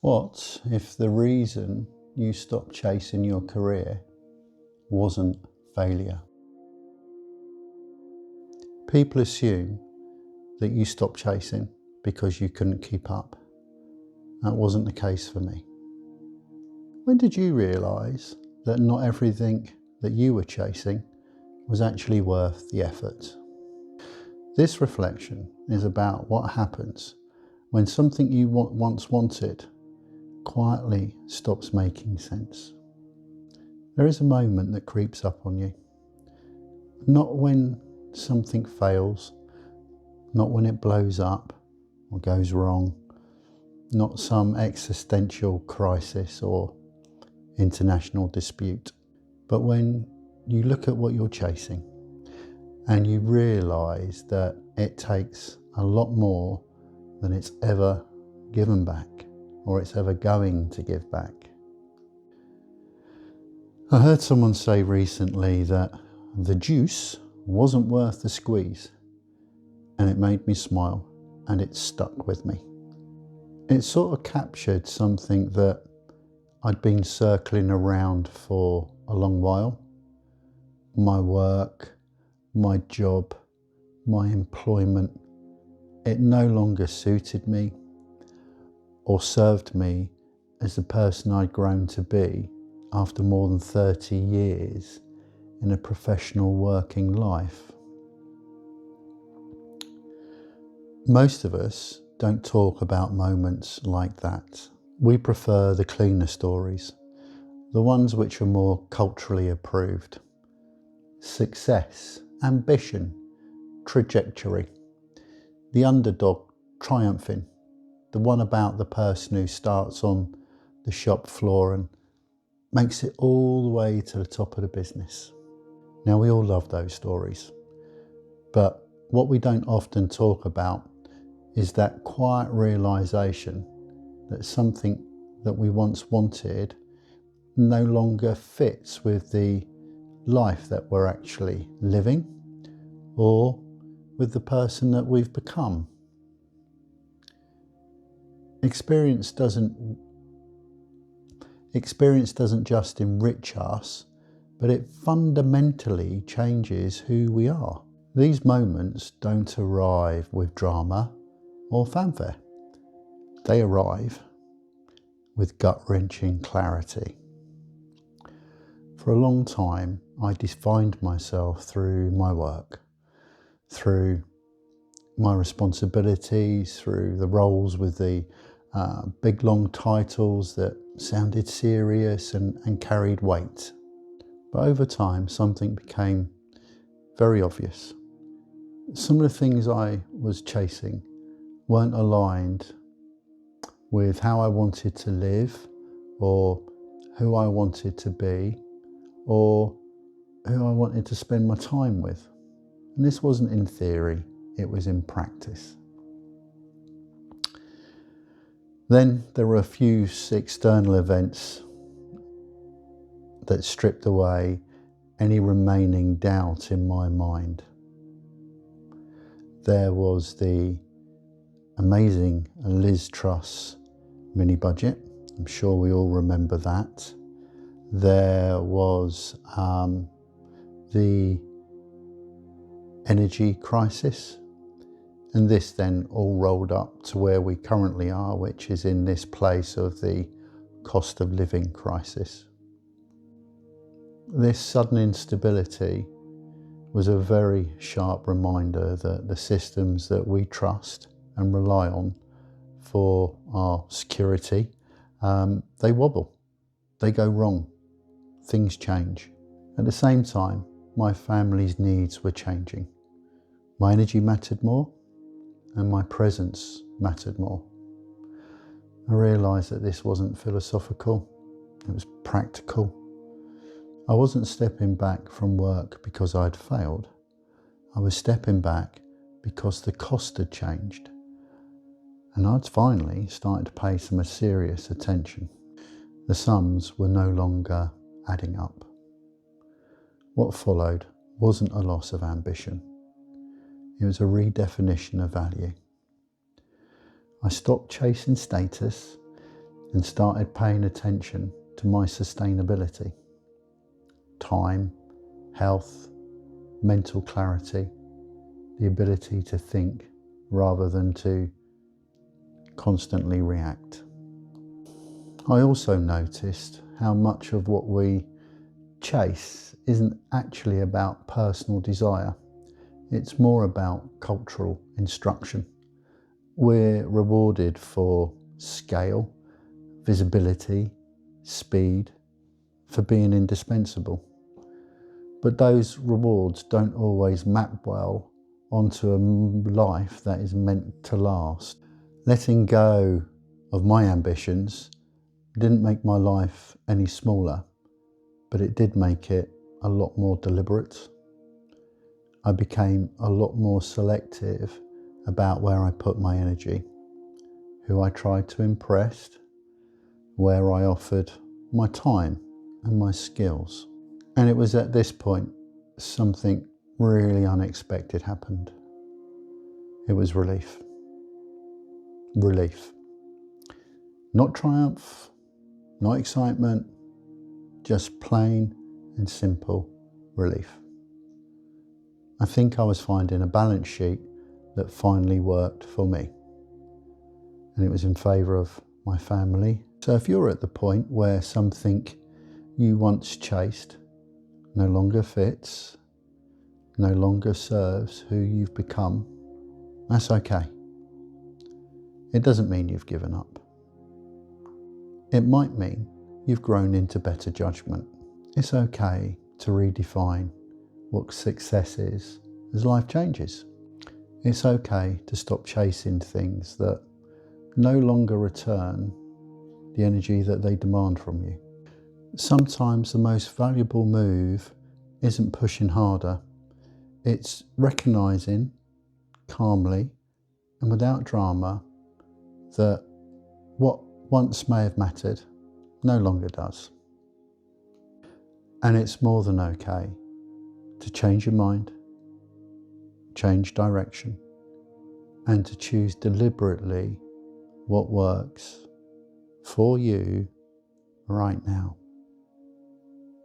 What if the reason you stopped chasing your career wasn't failure? People assume that you stopped chasing because you couldn't keep up. That wasn't the case for me. When did you realise that not everything that you were chasing was actually worth the effort? This reflection is about what happens when something you once wanted quietly stops making sense. There is a moment that creeps up on you. Not when something fails, not when it blows up or goes wrong, not some existential crisis or international dispute, but when you look at what you're chasing and you realise that it takes a lot more than it's ever given back or it's ever going to give back. I heard someone say recently that the juice wasn't worth the squeeze, and it made me smile and it stuck with me. It sort of captured something that I'd been circling around for a long while. My work, my job, my employment, it no longer suited me or served me as the person I'd grown to be after more than 30 years in a professional working life. Most of us don't talk about moments like that. We prefer the cleaner stories, the ones which are more culturally approved. Success, ambition, trajectory, the underdog triumphing, the one about the person who starts on the shop floor and makes it all the way to the top of the business. Now, we all love those stories, but what we don't often talk about is that quiet realisation that something that we once wanted no longer fits with the life that we're actually living or with the person that we've become. Experience doesn't just enrich us, but it fundamentally changes who we are. These moments don't arrive with drama or fanfare. They arrive with gut-wrenching clarity. For a long time, I defined myself through my work, through my responsibilities, through the roles with the big long titles that sounded serious and carried weight. But over time, something became very obvious. Some of the things I was chasing weren't aligned with how I wanted to live or who I wanted to be or who I wanted to spend my time with. And this wasn't in theory, it was in practice. Then there were a few external events that stripped away any remaining doubt in my mind. There was the amazing Liz Truss mini budget. I'm sure we all remember that. There was the energy crisis. And this then all rolled up to where we currently are, which is in this place of the cost of living crisis. This sudden instability was a very sharp reminder that the systems that we trust and rely on for our security, they wobble, they go wrong, things change. At the same time, my family's needs were changing. My energy mattered more, and my presence mattered more. I realised that this wasn't philosophical, it was practical. I wasn't stepping back from work because I'd failed. I was stepping back because the cost had changed. And I'd finally started to pay some serious attention. The sums were no longer adding up. What followed wasn't a loss of ambition. It was a redefinition of value. I stopped chasing status and started paying attention to my sustainability, time, health, mental clarity, the ability to think rather than to constantly react. I also noticed how much of what we chase isn't actually about personal desire. It's more about cultural instruction. We're rewarded for scale, visibility, speed, for being indispensable. But those rewards don't always map well onto a life that is meant to last. Letting go of my ambitions didn't make my life any smaller, but it did make it a lot more deliberate. I became a lot more selective about where I put my energy, who I tried to impress, where I offered my time and my skills. And it was at this point something really unexpected happened. It was relief. Relief. Not triumph, not excitement, just plain and simple relief. I think I was finding a balance sheet that finally worked for me. And it was in favour of my family. So if you're at the point where something you once chased no longer fits, no longer serves who you've become, that's okay. It doesn't mean you've given up. It might mean you've grown into better judgment. It's okay to redefine what success is as life changes. It's okay to stop chasing things that no longer return the energy that they demand from you. Sometimes the most valuable move isn't pushing harder. It's recognising calmly and without drama that what once may have mattered no longer does. And it's more than okay to change your mind, change direction, and to choose deliberately what works for you right now.